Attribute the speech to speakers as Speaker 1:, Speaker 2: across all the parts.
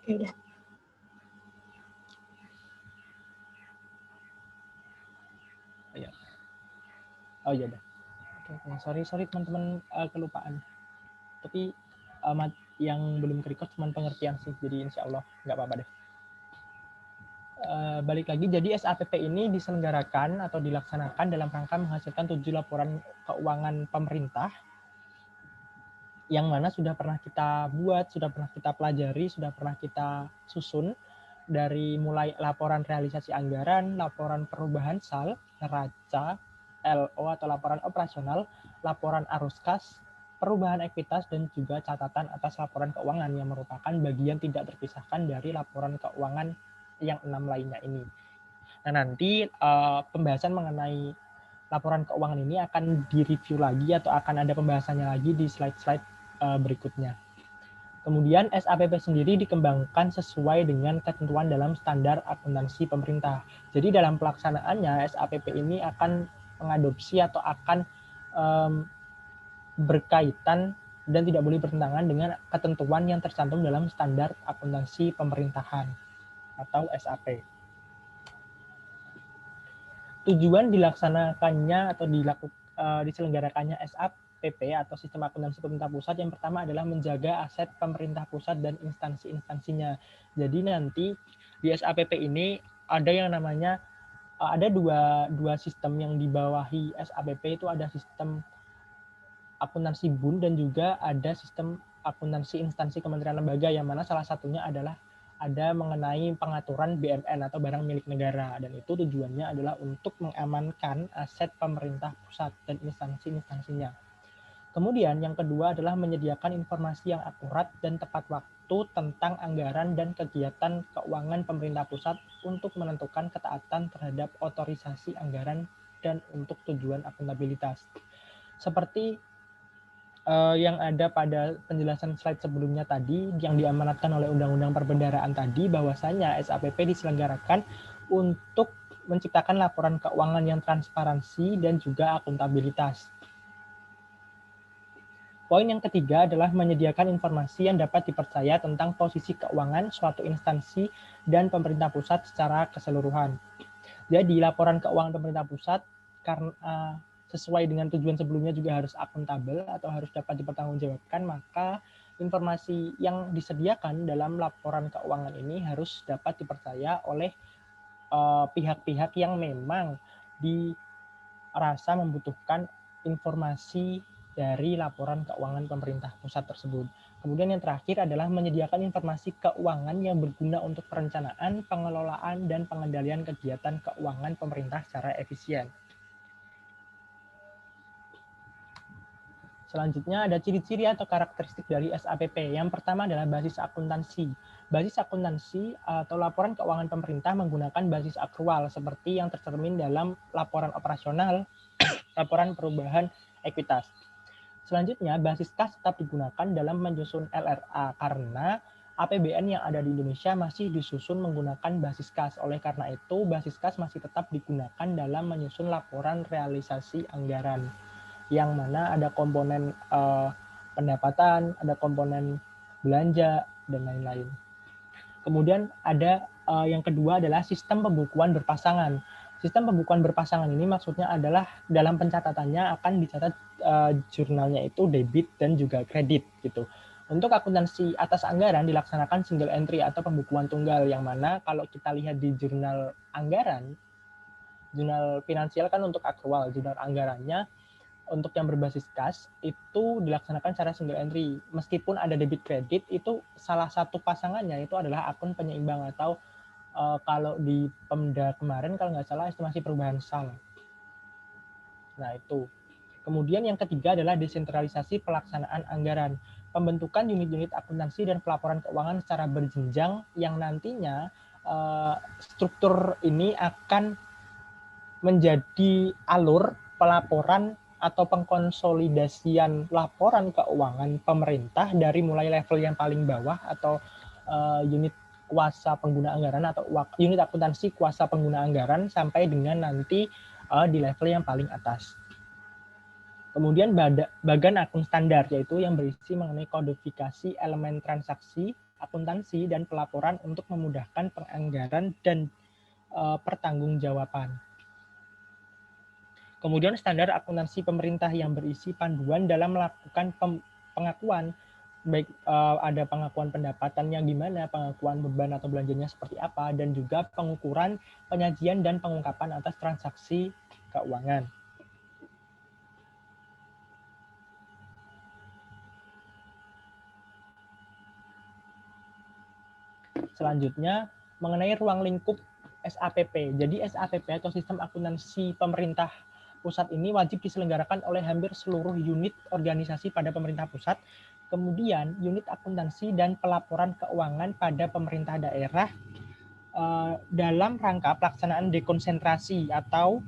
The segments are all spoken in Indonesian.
Speaker 1: Oke, udah.
Speaker 2: Ya. Oh iya dah. Oke. Sorry teman-teman, kelupaan. Tapi yang belum ke-record cuma pengertian sih, jadi insya Allah nggak apa-apa deh. Balik lagi, jadi SAPP ini diselenggarakan atau dilaksanakan dalam rangka menghasilkan 7 laporan keuangan pemerintah yang mana sudah pernah kita buat, sudah pernah kita pelajari, sudah pernah kita susun dari mulai laporan realisasi anggaran, laporan perubahan SAL, neraca, LO atau laporan operasional, laporan arus kas, perubahan ekuitas, dan juga catatan atas laporan keuangan yang merupakan bagian tidak terpisahkan dari laporan keuangan yang 6 lainnya ini. Nah, nanti pembahasan mengenai laporan keuangan ini akan direview lagi atau akan ada pembahasannya lagi di slide-slide berikutnya. Kemudian SAPP sendiri dikembangkan sesuai dengan ketentuan dalam standar akuntansi pemerintah. Jadi dalam pelaksanaannya SAPP ini akan mengadopsi atau akan berkaitan dan tidak boleh bertentangan dengan ketentuan yang tercantum dalam standar akuntansi pemerintahan atau SAP. Tujuan dilaksanakannya atau diselenggarakannya SAPP atau Sistem Akuntansi Pemerintah Pusat yang pertama adalah menjaga aset pemerintah pusat dan instansi-instansinya. Jadi nanti di SAPP ini ada yang namanya ada dua sistem yang dibawahi SAPP, itu ada sistem akuntansi BUN dan juga ada sistem akuntansi instansi kementerian lembaga, yang mana salah satunya adalah ada mengenai pengaturan BMN atau barang milik negara, dan itu tujuannya adalah untuk mengamankan aset pemerintah pusat dan instansi-instansinya. Kemudian yang kedua adalah menyediakan informasi yang akurat dan tepat waktu tentang anggaran dan kegiatan keuangan pemerintah pusat untuk menentukan ketaatan terhadap otorisasi anggaran dan untuk tujuan akuntabilitas. Seperti yang ada pada penjelasan slide sebelumnya tadi, yang diamanatkan oleh Undang-Undang Perbendaharaan tadi, bahwasanya SAPP diselenggarakan untuk menciptakan laporan keuangan yang transparansi dan juga akuntabilitas. Poin yang ketiga adalah menyediakan informasi yang dapat dipercaya tentang posisi keuangan suatu instansi dan pemerintah pusat secara keseluruhan. Jadi laporan keuangan pemerintah pusat karena sesuai dengan tujuan sebelumnya juga harus akuntabel atau harus dapat dipertanggungjawabkan, maka informasi yang disediakan dalam laporan keuangan ini harus dapat dipercaya oleh pihak-pihak yang memang dirasa membutuhkan informasi dari laporan keuangan pemerintah pusat tersebut. Kemudian yang terakhir adalah menyediakan informasi keuangan yang berguna untuk perencanaan, pengelolaan, dan pengendalian kegiatan keuangan pemerintah secara efisien. Selanjutnya ada ciri-ciri atau karakteristik dari SAPP. Yang pertama adalah basis akuntansi. Basis akuntansi atau laporan keuangan pemerintah menggunakan basis akrual seperti yang tercermin dalam laporan operasional, laporan perubahan ekuitas. Selanjutnya, basis kas tetap digunakan dalam menyusun LRA karena APBN yang ada di Indonesia masih disusun menggunakan basis kas. Oleh karena itu, basis kas masih tetap digunakan dalam menyusun laporan realisasi anggaran, yang mana ada komponen pendapatan, ada komponen belanja, dan lain-lain. Kemudian ada yang kedua adalah sistem pembukuan berpasangan. Sistem pembukuan berpasangan ini maksudnya adalah dalam pencatatannya akan dicatat jurnalnya itu debit dan juga kredit gitu. Untuk akuntansi atas anggaran dilaksanakan single entry atau pembukuan tunggal, yang mana kalau kita lihat di jurnal anggaran, jurnal finansial kan untuk akrual, jurnal anggarannya untuk yang berbasis kas itu dilaksanakan secara single entry. Meskipun ada debit kredit, itu salah satu pasangannya itu adalah akun penyeimbang atau kalau di Pemda kemarin kalau nggak salah estimasi perubahan SAL. Nah itu. Kemudian yang ketiga adalah desentralisasi pelaksanaan anggaran. Pembentukan unit-unit akuntansi dan pelaporan keuangan secara berjenjang yang nantinya struktur ini akan menjadi alur pelaporan atau pengkonsolidasian laporan keuangan pemerintah dari mulai level yang paling bawah atau unit kuasa pengguna anggaran atau unit akuntansi kuasa pengguna anggaran sampai dengan nanti di level yang paling atas. Kemudian bagan akun standar, yaitu yang berisi mengenai kodifikasi elemen transaksi, akuntansi, dan pelaporan untuk memudahkan penganggaran dan pertanggungjawaban. Kemudian standar akuntansi pemerintah yang berisi panduan dalam melakukan pengakuan, baik ada pengakuan pendapatannya gimana, pengakuan beban atau belanjanya seperti apa, dan juga pengukuran, penyajian, dan pengungkapan atas transaksi keuangan. Selanjutnya, mengenai ruang lingkup SAPP. Jadi SAPP atau Sistem Akuntansi Pemerintah Pusat ini wajib diselenggarakan oleh hampir seluruh unit organisasi pada pemerintah pusat. Kemudian unit akuntansi dan pelaporan keuangan pada pemerintah daerah dalam rangka pelaksanaan dekonsentrasi atau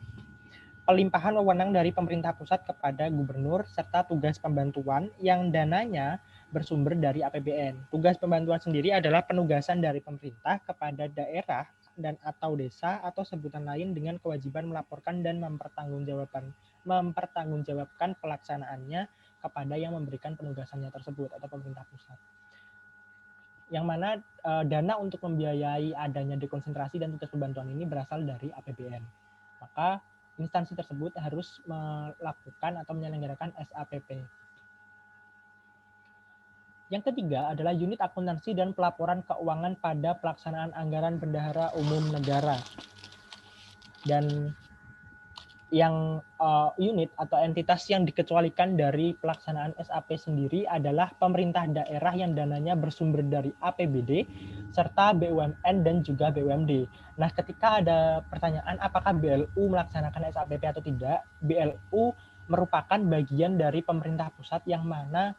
Speaker 2: pelimpahan wewenang dari pemerintah pusat kepada gubernur serta tugas pembantuan yang dananya bersumber dari APBN. Tugas pembantuan sendiri adalah penugasan dari pemerintah kepada daerah dan atau desa atau sebutan lain dengan kewajiban melaporkan dan mempertanggungjawabkan pelaksanaannya kepada yang memberikan penugasannya tersebut atau pemerintah pusat. Yang mana dana untuk membiayai adanya dekonsentrasi dan tugas pembantuan ini berasal dari APBN. Maka instansi tersebut harus melakukan atau menyelenggarakan SAPP. Yang ketiga adalah unit akuntansi dan pelaporan keuangan pada pelaksanaan anggaran bendahara umum negara. Dan yang unit atau entitas yang dikecualikan dari pelaksanaan SAP sendiri adalah pemerintah daerah yang dananya bersumber dari APBD, serta BUMN dan juga BUMD. Nah, ketika ada pertanyaan apakah BLU melaksanakan SAPP atau tidak, BLU merupakan bagian dari pemerintah pusat yang mana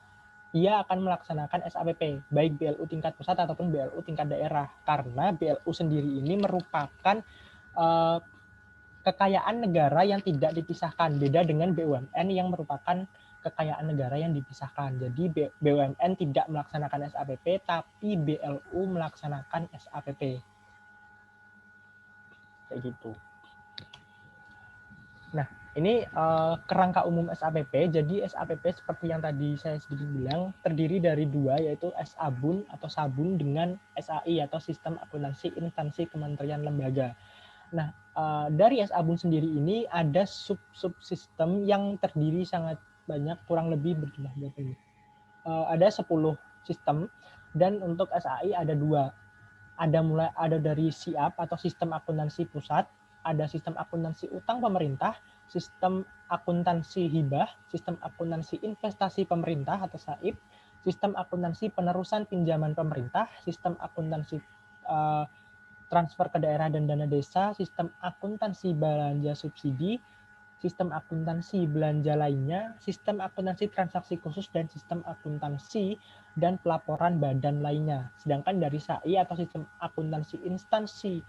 Speaker 2: ia akan melaksanakan SAPP, baik BLU tingkat pusat ataupun BLU tingkat daerah. Karena BLU sendiri ini merupakan kekayaan negara yang tidak dipisahkan, beda dengan BUMN yang merupakan kekayaan negara yang dipisahkan. Jadi BUMN tidak melaksanakan SAPP, tapi BLU melaksanakan SAPP. Kayak gitu. Nah, ini kerangka umum SAPP. Jadi SAPP seperti yang tadi saya sedikit bilang, terdiri dari dua, yaitu SABUN atau Sabun dengan SAI atau Sistem Akuntansi Instansi Kementerian Lembaga. Nah, dari SABUN sendiri ini ada sub-subsistem yang terdiri sangat banyak, kurang lebih berjumlah berapa ini? Ada 10 sistem, dan untuk SAI ada 2. Ada dari SIAP atau Sistem Akuntansi Pusat, ada Sistem Akuntansi Utang Pemerintah, Sistem Akuntansi Hibah, Sistem Akuntansi Investasi Pemerintah atau SAIP, Sistem Akuntansi Penerusan Pinjaman Pemerintah, Sistem Akuntansi transfer ke daerah dan dana desa, sistem akuntansi belanja subsidi, sistem akuntansi belanja lainnya, sistem akuntansi transaksi khusus, dan sistem akuntansi dan pelaporan badan lainnya. Sedangkan dari SAI atau sistem akuntansi instansi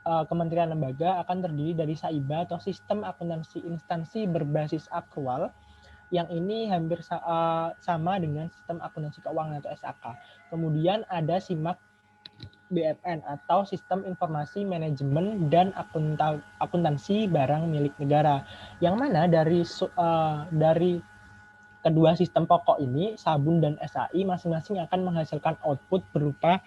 Speaker 2: Kementerian Lembaga akan terdiri dari SAIBA atau sistem akuntansi instansi berbasis akrual, yang ini hampir sama dengan sistem akuntansi keuangan atau SAK. Kemudian ada SIMAK BMN atau Sistem Informasi Manajemen dan Akuntansi Barang Milik Negara, yang mana dari kedua sistem pokok ini, Sabun dan SAI, masing-masing akan menghasilkan output berupa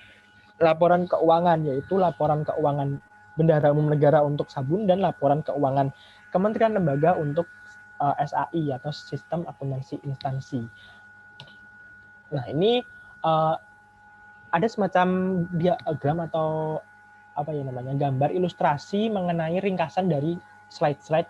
Speaker 2: laporan keuangan, yaitu laporan keuangan Bendahara Umum Negara untuk Sabun dan laporan keuangan Kementerian Lembaga untuk SAI atau Sistem Akuntansi Instansi. Nah, ini ada semacam diagram atau apa ya namanya, gambar ilustrasi mengenai ringkasan dari slide-slide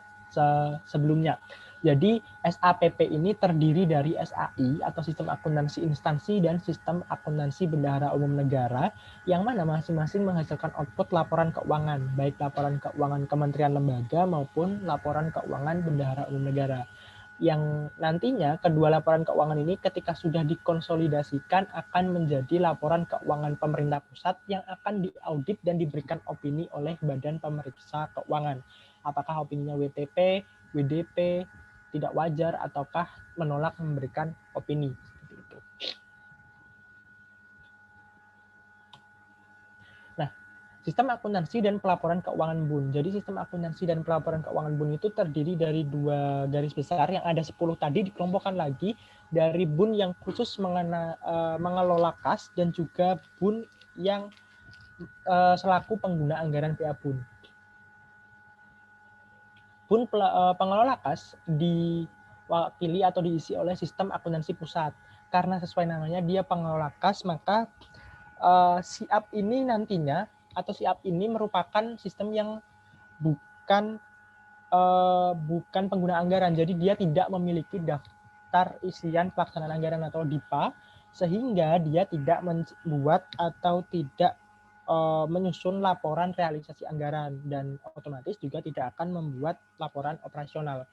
Speaker 2: sebelumnya. Jadi SAPP ini terdiri dari SAI atau Sistem Akuntansi Instansi dan Sistem Akuntansi Bendahara Umum Negara, yang mana masing-masing menghasilkan output laporan keuangan, baik laporan keuangan Kementerian Lembaga maupun laporan keuangan Bendahara Umum Negara. Yang nantinya kedua laporan keuangan ini ketika sudah dikonsolidasikan akan menjadi laporan keuangan pemerintah pusat yang akan diaudit dan diberikan opini oleh Badan Pemeriksa Keuangan. Apakah opininya WTP, WDP, tidak wajar, ataukah menolak memberikan opini. Seperti itu. Nah, Sistem akuntansi dan pelaporan keuangan BUN. Jadi sistem akuntansi dan pelaporan keuangan BUN itu terdiri dari 2 garis besar yang ada 10 tadi dikelompokkan lagi dari BUN yang khusus mengelola kas dan juga BUN yang selaku pengguna anggaran PA BUN. BUN pengelola kas diwakili atau diisi oleh sistem akuntansi pusat. Karena sesuai namanya dia pengelola kas, maka SIAP ini nantinya atau SIAP ini merupakan sistem yang bukan pengguna anggaran. Jadi dia tidak memiliki daftar isian pelaksanaan anggaran atau DIPA, sehingga dia tidak membuat atau tidak menyusun laporan realisasi anggaran dan otomatis juga tidak akan membuat laporan operasional.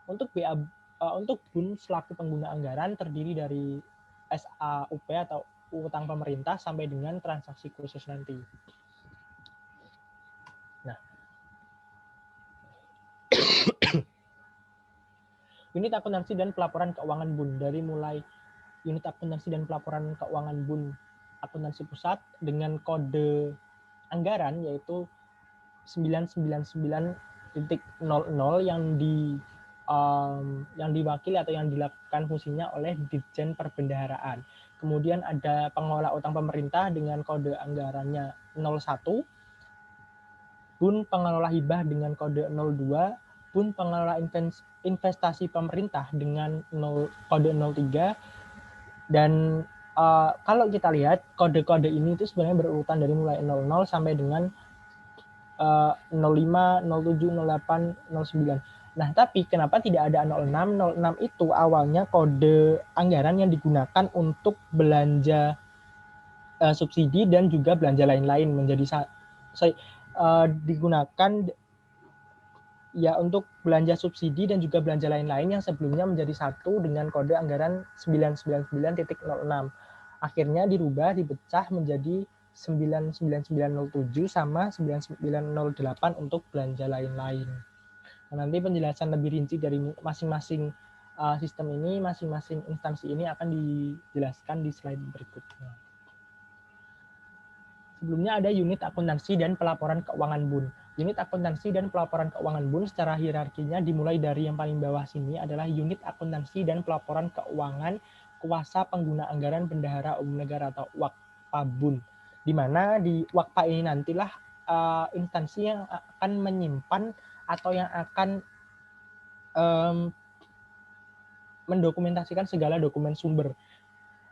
Speaker 2: Untuk BUN selaku pengguna anggaran terdiri dari SAUP atau utang pemerintah sampai dengan transaksi khusus nanti. Nah, unit akuntansi dan pelaporan keuangan BUN dari mulai unit akuntansi dan pelaporan keuangan BUN akuntansi pusat dengan kode anggaran yaitu 999.00 yang diwakili atau yang dilakukan fungsinya oleh Ditjen Perbendaharaan. Kemudian ada pengelola utang pemerintah dengan kode anggarannya 01, BUN pengelola hibah dengan kode 02, BUN pengelola investasi pemerintah dengan kode 03, dan kalau kita lihat kode-kode ini itu sebenarnya berurutan dari mulai 00 sampai dengan 05, 07, 08, 09. Nah, tapi kenapa tidak ada 06? 06 itu awalnya kode anggaran yang digunakan untuk belanja subsidi dan juga belanja lain-lain menjadi digunakan ya untuk belanja subsidi dan juga belanja lain-lain yang sebelumnya menjadi satu dengan kode anggaran 999.06. Akhirnya dirubah, dipecah menjadi 99907 sama 9908 untuk belanja lain-lain. Nah, nanti penjelasan lebih rinci dari masing-masing sistem ini, masing-masing instansi ini akan dijelaskan di slide berikutnya. Sebelumnya ada unit akuntansi dan pelaporan keuangan BUN. Unit akuntansi dan pelaporan keuangan BUN secara hierarkinya dimulai dari yang paling bawah sini adalah unit akuntansi dan pelaporan keuangan kuasa pengguna anggaran bendahara umum negara atau WAKPA BUN. Di mana di WAKPA ini nantilah instansi yang akan menyimpan atau yang akan mendokumentasikan segala dokumen sumber.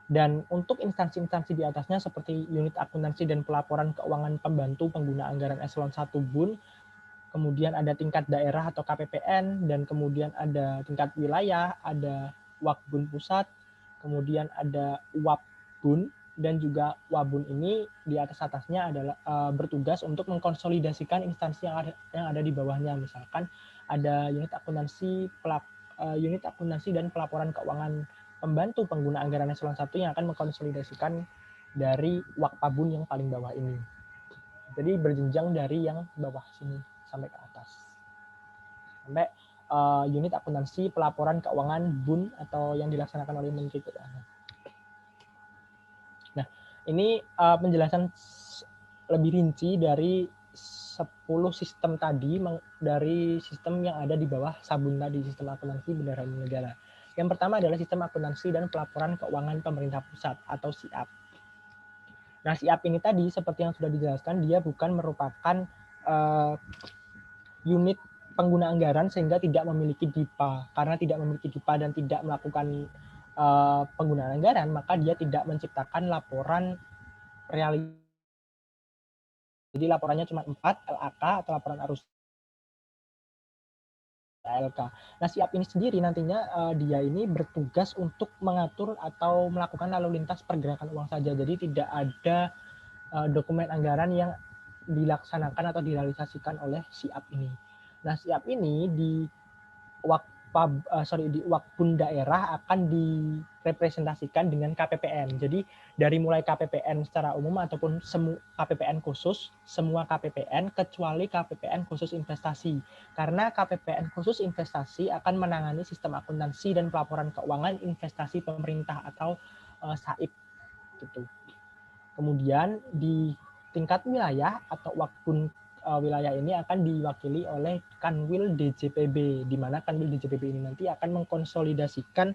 Speaker 2: Dan untuk instansi-instansi di atasnya seperti unit akuntansi dan pelaporan keuangan pembantu pengguna anggaran eselon 1 BUN, kemudian ada tingkat daerah atau KPPN, dan kemudian ada tingkat wilayah, ada WAKBUN pusat, kemudian ada WAPBUN, dan juga WABUN ini di atas-atasnya adalah bertugas untuk mengkonsolidasikan instansi yang ada di bawahnya. Misalkan ada unit akuntansi dan pelaporan keuangan pembantu pengguna anggaran eselon 1 yang akan mengkonsolidasikan dari WAKPABUN yang paling bawah ini. Jadi berjenjang dari yang bawah sini sampai ke atas. Sampai unit akuntansi pelaporan keuangan BUN atau yang dilaksanakan oleh Menteri Keuangan. Nah, ini penjelasan lebih rinci dari 10 sistem tadi, dari sistem yang ada di bawah sabun tadi, sistem akuntansi bendahara umum negara. Yang pertama adalah sistem akuntansi dan pelaporan keuangan pemerintah pusat atau SIAP. Nah, SIAP ini tadi seperti yang sudah dijelaskan, dia bukan merupakan unit pengguna anggaran sehingga tidak memiliki DIPA. Karena tidak memiliki DIPA dan tidak melakukan penggunaan anggaran, maka dia tidak menciptakan laporan realisasi. Jadi laporannya cuma 4, LAK atau laporan arus LK. Nah, SIAP ini sendiri nantinya dia ini bertugas untuk mengatur atau melakukan lalu lintas pergerakan uang saja. Jadi tidak ada dokumen anggaran yang dilaksanakan atau direalisasikan oleh SIAP ini. Nah, SIAP ini di WAKBUN daerah akan direpresentasikan dengan KPPN. Jadi dari mulai KPPN secara umum ataupun KPPN khusus, semua KPPN kecuali KPPN khusus investasi. Karena KPPN khusus investasi akan menangani sistem akuntansi dan pelaporan keuangan investasi pemerintah atau SAIP gitu. Kemudian di tingkat wilayah atau Wakbun wilayah ini akan diwakili oleh Kanwil DJPB, di mana Kanwil DJPB ini nanti akan mengkonsolidasikan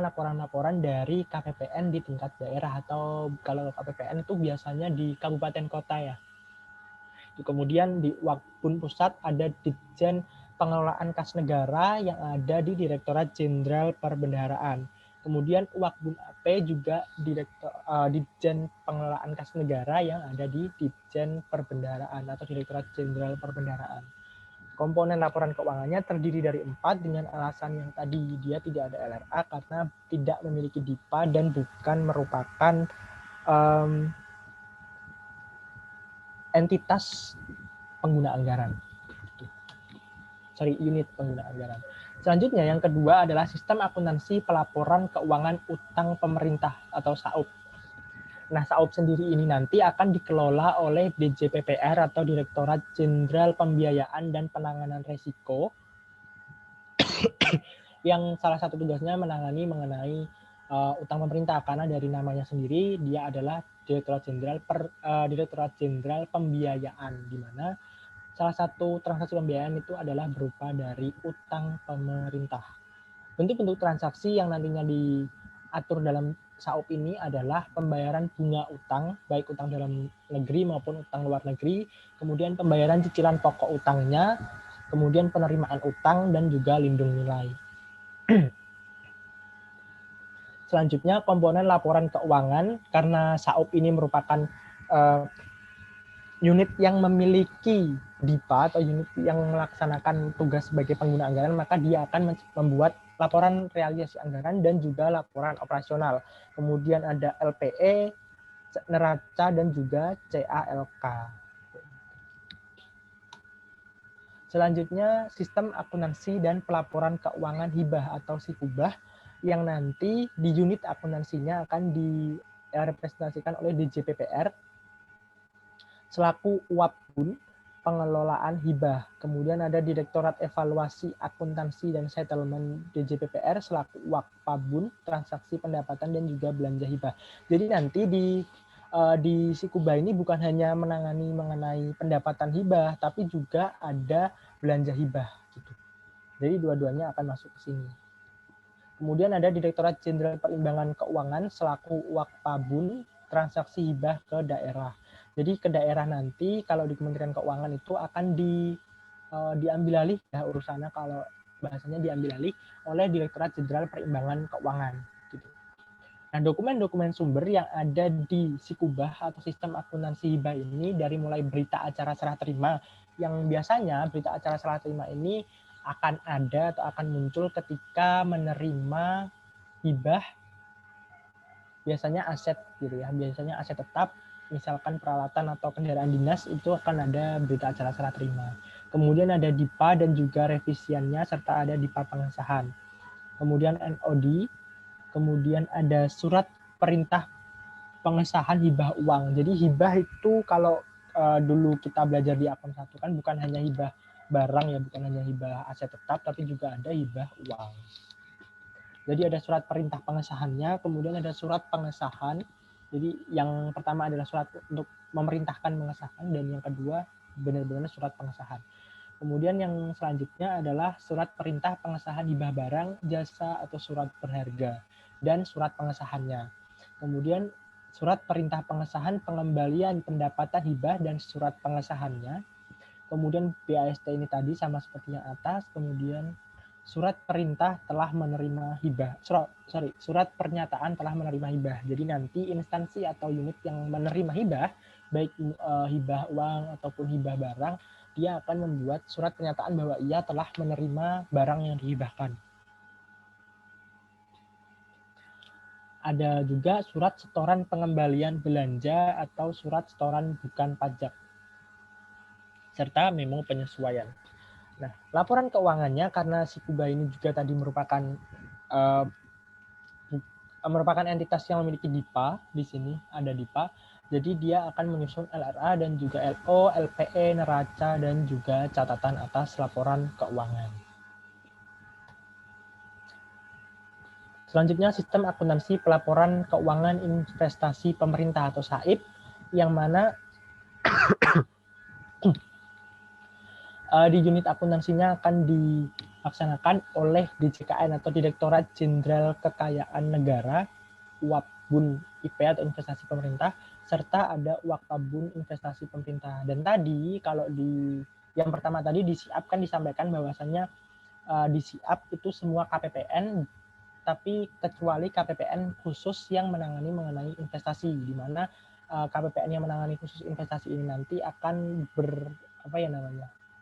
Speaker 2: laporan-laporan dari KPPN di tingkat daerah, atau kalau KPPN itu biasanya di kabupaten kota ya. Kemudian di Wakbun Pusat ada Ditjen Pengelolaan Kas Negara yang ada di Direktorat Jenderal Perbendaharaan. Kemudian Wakbun AP juga Ditjen Pengelolaan Kas Negara yang ada di Ditjen Perbendaharaan atau Direktorat Jenderal Perbendaharaan. Komponen laporan keuangannya terdiri dari 4 dengan alasan yang tadi, dia tidak ada LRA karena tidak memiliki DIPA dan bukan merupakan entitas pengguna anggaran. Unit pengguna anggaran. Selanjutnya yang kedua adalah sistem akuntansi pelaporan keuangan utang pemerintah atau SAUP. Nah, SAUP sendiri ini nanti akan dikelola oleh DJPPR atau Direktorat Jenderal Pembiayaan dan Penanganan Risiko yang salah satu tugasnya menangani mengenai utang pemerintah, karena dari namanya sendiri dia adalah Direktorat Jenderal Pembiayaan, di mana salah satu transaksi pembiayaan itu adalah berupa dari utang pemerintah. Bentuk-bentuk transaksi yang nantinya diatur dalam SAUP ini adalah pembayaran bunga utang, baik utang dalam negeri maupun utang luar negeri, kemudian pembayaran cicilan pokok utangnya, kemudian penerimaan utang, dan juga lindung nilai. Selanjutnya komponen laporan keuangan, karena SAUP ini merupakan unit yang memiliki DIPA atau unit yang melaksanakan tugas sebagai pengguna anggaran, maka dia akan membuat laporan realisasi anggaran dan juga laporan operasional. Kemudian ada LPE, neraca, dan juga CALK. Selanjutnya sistem akuntansi dan pelaporan keuangan hibah atau SIKUBAH, yang nanti di unit akuntansinya akan direpresentasikan oleh DJPPR selaku Wakbun pengelolaan hibah. Kemudian ada Direktorat Evaluasi Akuntansi dan Settlement DJPPR selaku Wakpabun transaksi pendapatan dan juga belanja hibah. Jadi nanti di SIKUBAH ini bukan hanya menangani mengenai pendapatan hibah, tapi juga ada belanja hibah gitu. Jadi dua-duanya akan masuk ke sini. Kemudian ada Direktorat Jenderal Perimbangan Keuangan selaku Wakpabun transaksi hibah ke daerah. Jadi ke daerah nanti kalau di Kementerian Keuangan itu akan diambil alih ya urusannya, kalau bahasanya diambil alih oleh Direktorat Jenderal Perimbangan Keuangan. Gitu. Nah, dokumen-dokumen sumber yang ada di SIKUBAH atau sistem akuntansi hibah ini dari mulai berita acara serah terima, yang biasanya berita acara serah terima ini akan ada atau akan muncul ketika menerima hibah biasanya aset gitu ya, biasanya aset tetap, misalkan peralatan atau kendaraan dinas, itu akan ada berita acara serah terima. Kemudian ada DIPA dan juga revisiannya, serta ada DIPA pengesahan. Kemudian NOD, kemudian ada surat perintah pengesahan hibah uang. Jadi hibah itu kalau dulu kita belajar di Akun 1 kan bukan hanya hibah barang ya, bukan hanya hibah aset tetap, tapi juga ada hibah uang. Jadi ada surat perintah pengesahannya, kemudian ada surat pengesahan. Jadi yang pertama adalah surat untuk memerintahkan mengesahkan, dan yang kedua benar-benar surat pengesahan. Kemudian yang selanjutnya adalah surat perintah pengesahan hibah barang, jasa, atau surat berharga, dan surat pengesahannya. Kemudian surat perintah pengesahan pengembalian pendapatan hibah dan surat pengesahannya. Kemudian BAST ini tadi sama seperti yang atas. Kemudian surat perintah telah menerima hibah, surat pernyataan telah menerima hibah. Jadi nanti instansi atau unit yang menerima hibah, baik hibah uang ataupun hibah barang, dia akan membuat surat pernyataan bahwa ia telah menerima barang yang dihibahkan. Ada juga surat setoran pengembalian belanja atau surat setoran bukan pajak, serta memo penyesuaian. Nah, laporan keuangannya, karena SIKUBAH ini juga tadi merupakan entitas yang memiliki DIPA, di sini ada DIPA, jadi dia akan menyusun LRA dan juga LO, LPE, neraca, dan juga catatan atas laporan keuangan. Selanjutnya sistem akuntansi pelaporan keuangan investasi pemerintah atau SAIP, yang mana di unit akuntansinya akan dilaksanakan oleh DJKN atau Direktorat Jenderal Kekayaan Negara, Uapbun IP atau investasi pemerintah, serta ada Wakpabun investasi pemerintah. Dan tadi kalau di yang pertama tadi di SIAP kan disampaikan bahwasannya di SIAP itu semua KPPN, tapi kecuali KPPN khusus yang mengenai investasi, di mana KPPN yang menangani khusus investasi ini nanti akan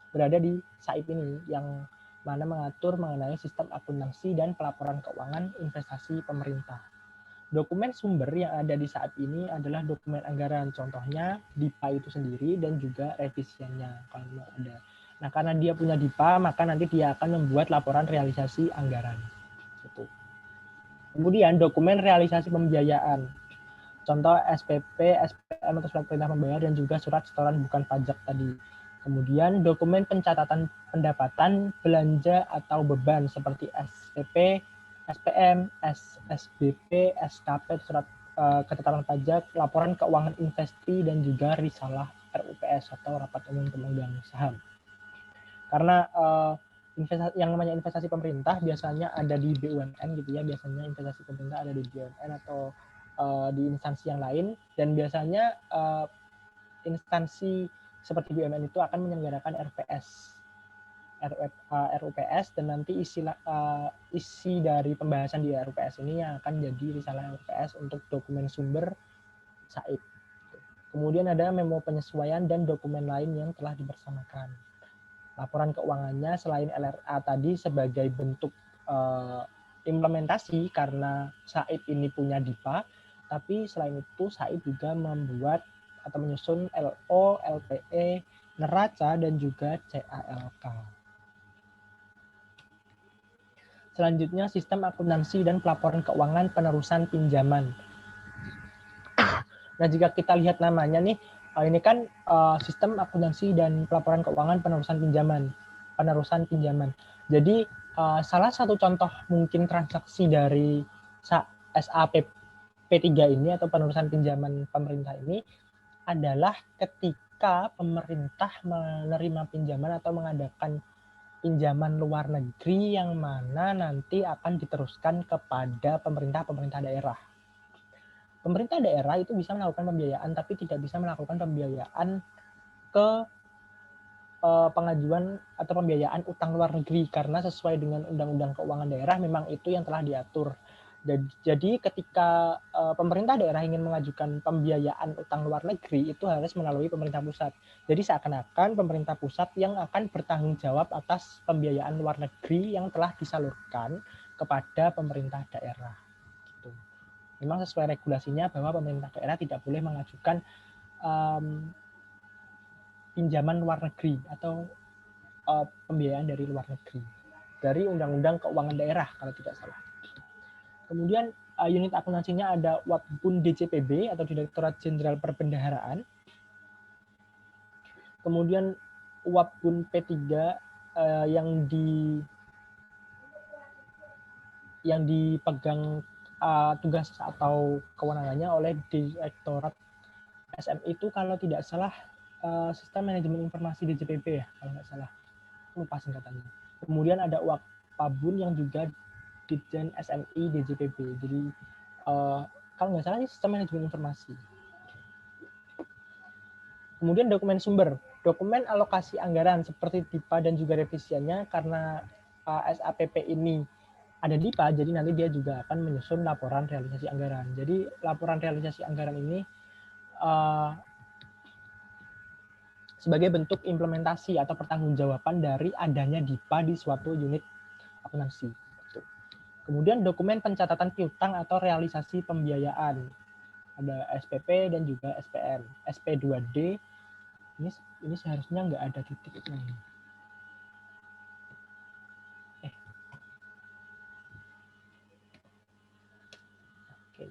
Speaker 2: berada di SAIP ini, yang mana mengatur mengenai sistem akuntansi dan pelaporan keuangan investasi pemerintah. Dokumen sumber yang ada di SAIP ini adalah dokumen anggaran, contohnya DIPA itu sendiri dan juga revisiannya kalau ada. Nah, karena dia punya DIPA, maka nanti dia akan membuat laporan realisasi anggaran. Gitu. Kemudian dokumen realisasi pembiayaan, contoh SPP, SPM atau surat perintah membayar, dan juga surat setoran bukan pajak tadi. Kemudian dokumen pencatatan pendapatan, belanja atau beban seperti SPP, SPM, SSBP, SKP, surat ketetapan pajak, laporan keuangan investi, dan juga risalah RUPS atau rapat umum pemegang saham. Karena yang namanya investasi pemerintah biasanya ada di BUMN gitu ya, biasanya investasi pemerintah ada di BUMN atau di instansi yang lain, dan biasanya instansi seperti BUMN itu akan menyelenggarakan RUPS, dan nanti isi dari pembahasan di RUPS ini yang akan jadi risalah RUPS untuk dokumen sumber SAIP. Kemudian ada memo penyesuaian dan dokumen lain yang telah dibersamakan. Laporan keuangannya selain LRA tadi sebagai bentuk implementasi karena SAIP ini punya DIPA, tapi selain itu SAIP juga membuat atau menyusun LO, LPE, neraca, dan juga CALK. Selanjutnya sistem akuntansi dan pelaporan keuangan penerusan pinjaman. Nah, jika kita lihat namanya nih, ini kan sistem akuntansi dan pelaporan keuangan penerusan pinjaman. Jadi salah satu contoh mungkin transaksi dari SAPP3 ini atau penerusan pinjaman pemerintah ini adalah ketika pemerintah menerima pinjaman atau mengadakan pinjaman luar negeri yang mana nanti akan diteruskan kepada pemerintah daerah. Pemerintah daerah itu bisa melakukan pembiayaan, tapi tidak bisa melakukan pembiayaan ke pengajuan atau pembiayaan utang luar negeri, karena sesuai dengan Undang-Undang Keuangan Daerah memang itu yang telah diatur. Jadi ketika pemerintah daerah ingin mengajukan pembiayaan utang luar negeri, itu harus melalui pemerintah pusat. Jadi seakan-akan pemerintah pusat yang akan bertanggung jawab atas pembiayaan luar negeri yang telah disalurkan kepada pemerintah daerah. Gitu. Memang sesuai regulasinya bahwa pemerintah daerah tidak boleh mengajukan pinjaman luar negeri atau pembiayaan dari luar negeri, dari Undang-Undang Keuangan Daerah kalau tidak salah. Kemudian unit akuntansinya ada Wakpbun DJPB atau Direktorat Jenderal Perbendaharaan. Kemudian Wakpbun P3 yang dipegang tugas atau kewenangannya oleh Direktorat SMI itu kalau tidak salah Sistem Manajemen Informasi DJPB ya, kalau nggak salah. Lupa singkatannya. Kemudian ada Wakpabun yang juga Ditjen SMI DJPB. Jadi kalau nggak salah ini Sistem Manajemen Informasi. Kemudian dokumen sumber, dokumen alokasi anggaran seperti DIPA dan juga revisiannya, karena SAPP ini ada DIPA, jadi nanti dia juga akan menyusun laporan realisasi anggaran. Jadi laporan realisasi anggaran ini sebagai bentuk implementasi atau pertanggungjawaban dari adanya DIPA di suatu unit akuntansi. Kemudian dokumen pencatatan piutang atau realisasi pembiayaan. Ada SPP dan juga SPM. SP2D ini seharusnya nggak ada titiknya. Oke.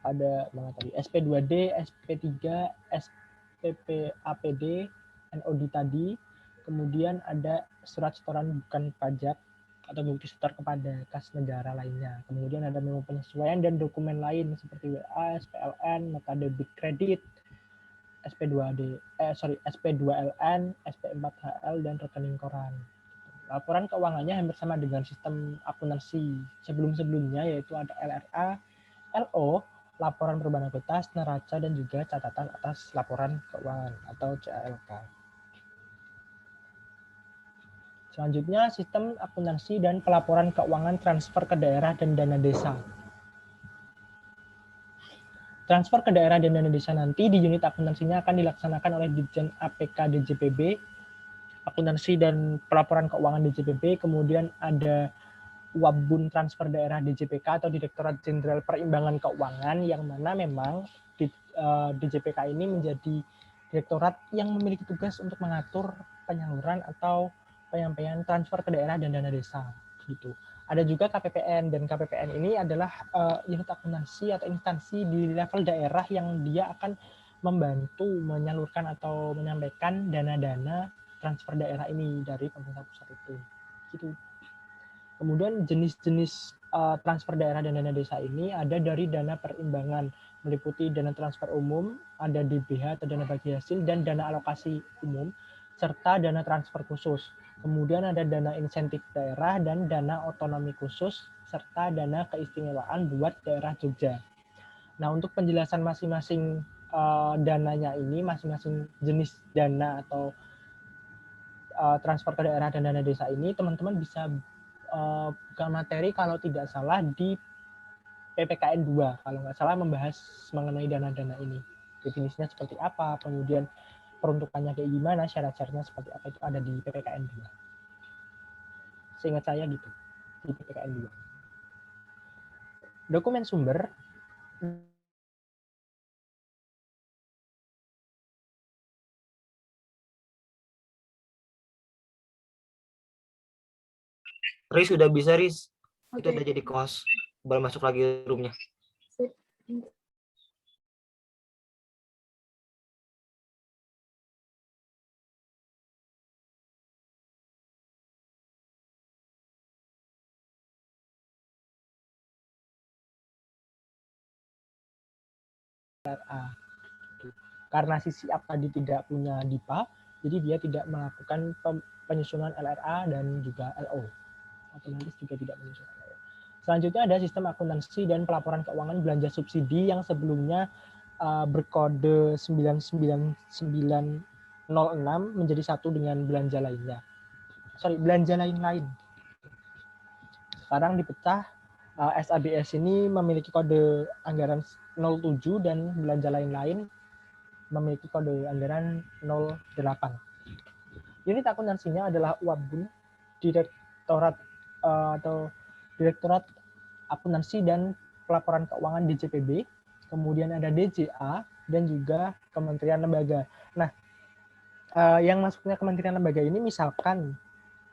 Speaker 2: Ada mana tadi? SP2D, SP3, SPP APD, NOD tadi, kemudian ada surat setoran bukan pajak atau bukti setor kepada kas negara lainnya. Kemudian ada memo penyesuaian dan dokumen lain seperti WA, SPLN, nota debit kredit, SP2LN, SP4HL, dan rekening koran. Laporan keuangannya hampir sama dengan sistem akuntansi sebelum-sebelumnya, yaitu ada LRA, LO, laporan perubahan ekuitas, neraca, dan juga catatan atas laporan keuangan atau CALK. Selanjutnya, sistem akuntansi dan pelaporan keuangan transfer ke daerah dan dana desa. Transfer ke daerah dan dana desa nanti di unit akuntansinya akan dilaksanakan oleh Ditjen APK DJPB, akuntansi dan pelaporan keuangan DJPB, kemudian ada Wabun Transfer Daerah DJPK atau Direktorat Jenderal Perimbangan Keuangan, yang mana memang DJPK ini menjadi direktorat yang memiliki tugas untuk mengatur penyaluran atau penyampaian transfer ke daerah dan dana desa gitu. Ada juga KPPN, dan KPPN ini adalah unit akuntansi atau instansi di level daerah yang dia akan membantu menyalurkan atau menyampaikan dana-dana transfer daerah ini dari pemerintah pusat itu. Gitu. Kemudian jenis-jenis transfer daerah dan dana desa ini ada dari dana perimbangan, meliputi dana transfer umum, ada DBH atau dana bagi hasil, dan dana alokasi umum, serta dana transfer khusus. Kemudian ada dana insentif daerah dan dana otonomi khusus, serta dana keistimewaan buat daerah Jogja. Nah, untuk penjelasan masing-masing dananya ini, masing-masing jenis dana atau transfer ke daerah dan dana desa ini, teman-teman bisa buka materi kalau tidak salah di PPKN 2, kalau nggak salah membahas mengenai dana-dana ini. Definisinya seperti apa, kemudian peruntukannya kayak gimana, syarat-syaratnya seperti apa, itu ada di PPKN 2. Seingat saya gitu, di PPKN 2. Dokumen sumber.
Speaker 1: Riz udah bisa, Riz. Itu udah jadi kos. Boleh masuk lagi roomnya.
Speaker 2: Karena sisi A tadi tidak punya DIPA, jadi dia tidak melakukan penyusunan LRA dan juga LO. Otomatis juga tidak menyusun LO. Selanjutnya ada sistem akuntansi dan pelaporan keuangan belanja subsidi yang sebelumnya berkode 99906 menjadi satu dengan belanja lainnya. Belanja lain-lain. Sekarang dipecah, SABS ini memiliki kode anggaran 07 dan belanja lain-lain memiliki kode anggaran 08. Unit akuntansinya adalah Wabun, Direktorat Direktorat Akuntansi dan Pelaporan Keuangan DJPB, kemudian ada DJA, dan juga Kementerian Lembaga. Nah, yang masuknya Kementerian Lembaga ini misalkan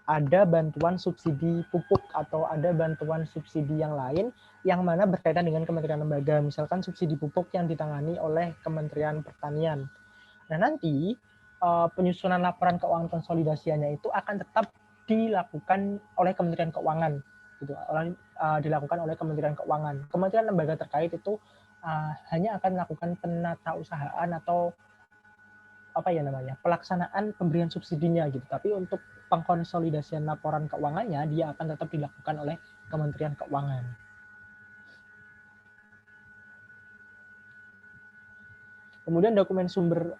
Speaker 2: ada bantuan subsidi pupuk atau ada bantuan subsidi yang lain yang mana berkaitan dengan Kementerian Lembaga, misalkan subsidi pupuk yang ditangani oleh Kementerian Pertanian. Nah, nanti penyusunan laporan keuangan konsolidasinya itu akan tetap dilakukan oleh Kementerian Keuangan, gitu. Dilakukan oleh Kementerian Keuangan. Kementerian lembaga terkait itu hanya akan melakukan penatausahaan atau pelaksanaan pemberian subsidinya gitu. Tapi untuk pengkonsolidasian laporan keuangannya dia akan tetap dilakukan oleh Kementerian Keuangan. Kemudian dokumen sumber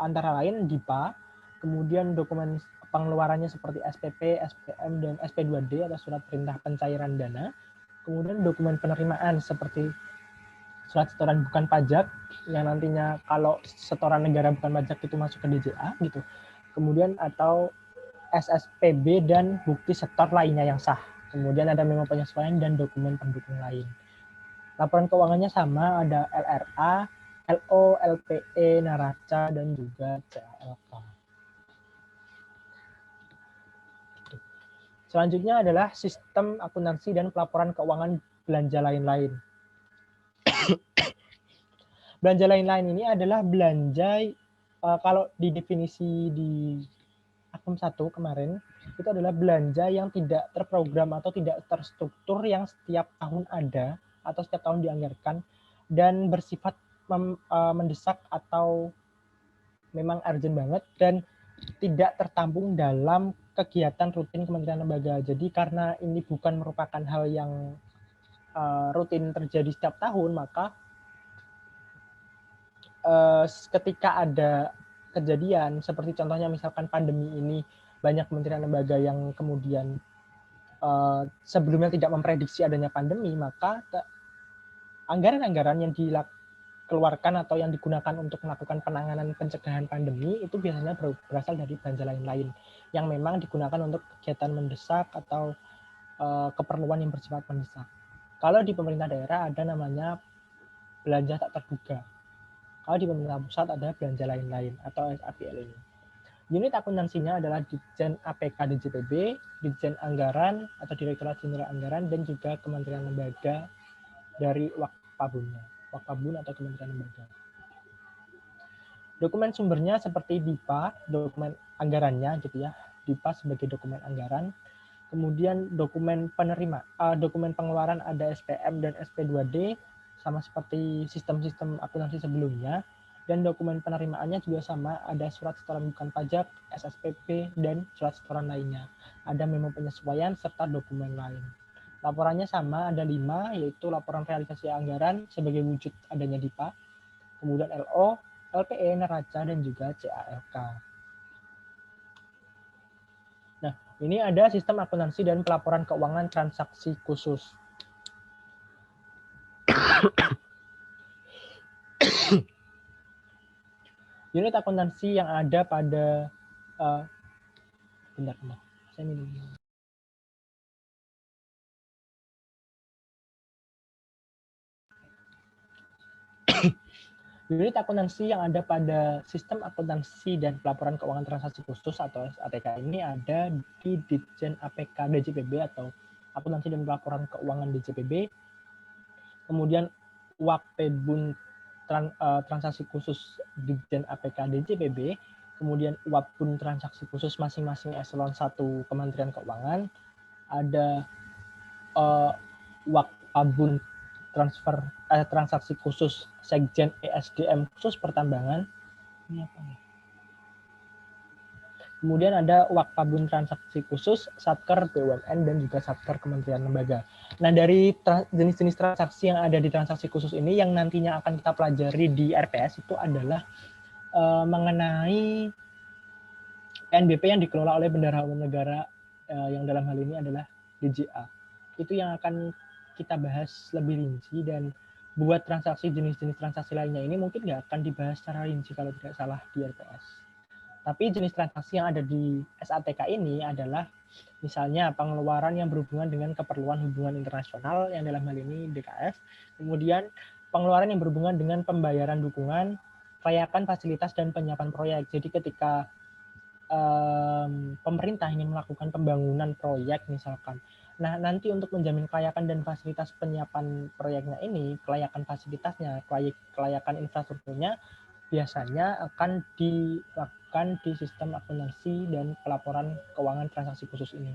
Speaker 2: antara lain DIPA, kemudian dokumen pengeluarannya seperti SPP, SPM, dan SP2D atau surat perintah pencairan dana. Kemudian dokumen penerimaan seperti surat setoran bukan pajak yang nantinya kalau setoran negara bukan pajak itu masuk ke DJA gitu. Kemudian atau SSPB dan bukti setor lainnya yang sah. Kemudian ada memo penyesuaian dan dokumen pendukung lain. Laporan keuangannya sama, ada LRA, LO, LPE, neraca, dan juga CALK. Selanjutnya adalah sistem akuntansi dan pelaporan keuangan belanja lain-lain. Belanja lain-lain ini adalah belanja Kalau di definisi di akun 1 kemarin, itu adalah belanja yang tidak terprogram atau tidak terstruktur yang setiap tahun ada atau setiap tahun dianggarkan dan bersifat mendesak atau memang urgent banget dan tidak tertampung dalam kegiatan rutin kementerian lembaga. Jadi karena ini bukan merupakan hal yang rutin terjadi setiap tahun, maka ketika ada kejadian seperti contohnya misalkan pandemi ini, banyak kementerian lembaga yang kemudian sebelumnya tidak memprediksi adanya pandemi, maka anggaran-anggaran yang dikeluarkan atau yang digunakan untuk melakukan penanganan pencegahan pandemi itu biasanya berasal dari belanja lain-lain yang memang digunakan untuk kegiatan mendesak atau keperluan yang bersifat mendesak. Kalau di pemerintah daerah ada namanya belanja tak terduga. Kalau di pemerintah pusat ada belanja lain-lain atau SAPL ini. Unit akuntansinya adalah Ditjen APK DJPB, Ditjen Anggaran atau Direktorat Jenderal Anggaran, dan juga Kementerian Lembaga dari Wakpabun atau Kementerian Lembaga. Dokumen sumbernya seperti DIPA, dokumen anggarannya gitu ya, DIPA sebagai dokumen anggaran. Kemudian dokumen penerima, dokumen pengeluaran ada SPM dan SP2D, sama seperti sistem-sistem akuntansi sebelumnya. Dan dokumen penerimaannya juga sama, ada surat setoran bukan pajak, SSPP, dan surat setoran lainnya. Ada memo penyesuaian serta dokumen lain. Laporannya sama, ada 5, yaitu laporan realisasi anggaran sebagai wujud adanya DIPA, kemudian LO, LPE, neraca, dan juga CALK. Nah, ini ada sistem akuntansi dan pelaporan keuangan transaksi khusus. Unit akuntansi yang ada pada bentar, saya minum. Unit akuntansi yang ada pada sistem akuntansi dan pelaporan keuangan transaksi khusus atau ATK ini ada di Ditjen APK DJPB atau akuntansi dan pelaporan keuangan DJPB. Kemudian Wapebun transaksi khusus Ditjen APK DJPB, kemudian Wapbun transaksi khusus masing-masing eselon 1 Kementerian Keuangan, ada Wakpabun transaksi khusus Sekjen ESDM khusus pertambangan. Ini apa ya? Kemudian ada Wakpabun transaksi khusus Satker BUMN dan juga Satker Kementerian Lembaga. Nah, dari jenis-jenis transaksi yang ada di transaksi khusus ini yang nantinya akan kita pelajari di RPS itu adalah mengenai PNBP yang dikelola oleh Bendahara Umum Negara yang dalam hal ini adalah DJA. Itu yang akan kita bahas lebih rinci, dan buat transaksi jenis-jenis transaksi lainnya ini mungkin nggak akan dibahas secara rinci kalau tidak salah di RPS. Tapi jenis transaksi yang ada di SATK ini adalah misalnya pengeluaran yang berhubungan dengan keperluan hubungan internasional yang dalam hal ini DKF, kemudian pengeluaran yang berhubungan dengan pembayaran dukungan, kelayakan fasilitas dan penyiapan proyek. Jadi ketika pemerintah ingin melakukan pembangunan proyek misalkan, nah nanti untuk menjamin kelayakan dan fasilitas penyiapan proyeknya ini, kelayakan fasilitasnya, kelayakan infrastrukturnya, biasanya akan dilakukan di sistem akuntansi dan pelaporan keuangan transaksi khusus ini.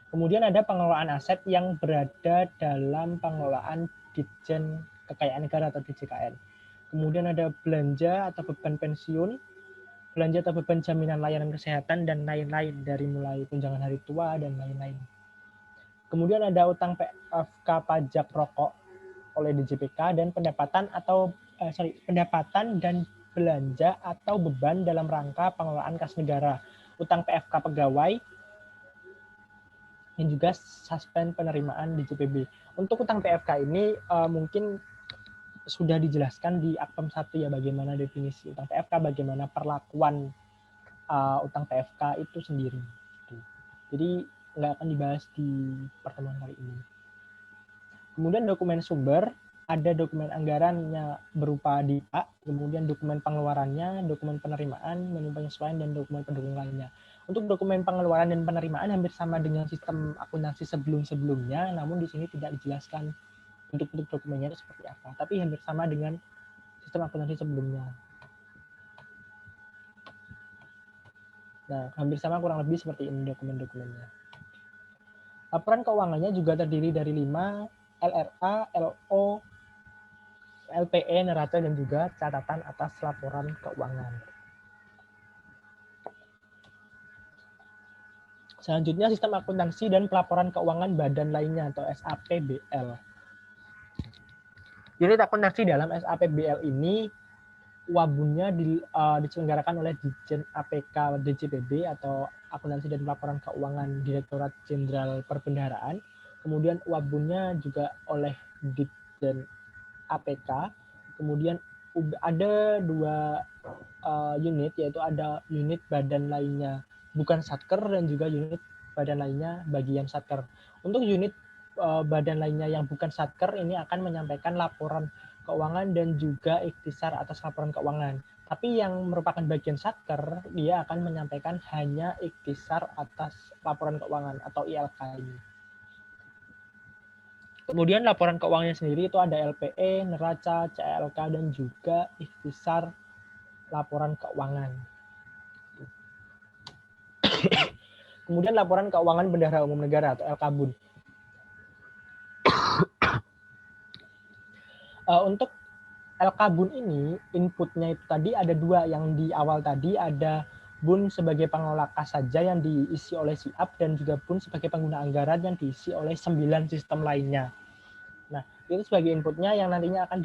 Speaker 2: Kemudian ada pengelolaan aset yang berada dalam pengelolaan Ditjen Kekayaan Negara atau DJKN. Kemudian ada belanja atau beban pensiun, belanja atau beban jaminan layanan kesehatan, dan lain-lain, dari mulai tunjangan hari tua dan lain-lain. Kemudian ada utang PFK pajak rokok oleh DJPK dan pendapatan dan belanja atau beban dalam rangka pengelolaan kas negara, utang PFK pegawai, dan juga suspend penerimaan DJPB. Untuk utang PFK ini mungkin sudah dijelaskan di Akpem 1 ya, bagaimana definisi utang PFK, bagaimana perlakuan utang PFK itu sendiri. Jadi nggak akan dibahas di pertemuan kali ini. Kemudian dokumen sumber, ada dokumen anggarannya berupa DIPA, kemudian dokumen pengeluarannya, dokumen penerimaan, menu penyesuaian, dan dokumen pendukung lainnya. Untuk dokumen pengeluaran dan penerimaan hampir sama dengan sistem akuntansi sebelum-sebelumnya, namun di sini tidak dijelaskan bentuk-bentuk dokumennya itu seperti apa, tapi hampir sama dengan sistem akuntansi sebelumnya. Nah, hampir sama kurang lebih seperti ini dokumen-dokumennya. Laporan keuangannya juga terdiri dari 5 LRA, LO, LPE, neraca, dan juga catatan atas laporan keuangan. Selanjutnya, sistem akuntansi dan pelaporan keuangan badan lainnya atau SAPBL. Unit akuntansi dalam SAPBL ini wabunnya diselenggarakan oleh Ditjen APK DJPB atau Akuntansi dan Pelaporan Keuangan Direktorat Jenderal Perbendaharaan. Kemudian wabunnya juga oleh Ditjen APK. Kemudian ada 2 unit, yaitu ada unit badan lainnya bukan satker dan juga unit badan lainnya bagian satker. Untuk unit badan lainnya yang bukan satker ini akan menyampaikan laporan keuangan dan juga ikhtisar atas laporan keuangan. Tapi yang merupakan bagian satker, dia akan menyampaikan hanya ikhtisar atas laporan keuangan atau ILK ini. Kemudian laporan keuangannya sendiri itu ada LPE, neraca, CLK, dan juga ikhtisar laporan keuangan. Kemudian laporan keuangan Bendahara Umum Negara atau LKBUN. Untuk LKBUN ini inputnya itu tadi ada 2, yang di awal tadi ada BUN sebagai pengelola kas saja yang diisi oleh SIAP dan juga BUN sebagai pengguna anggaran yang diisi oleh 9 sistem lainnya. Nah, itu sebagai inputnya yang nantinya akan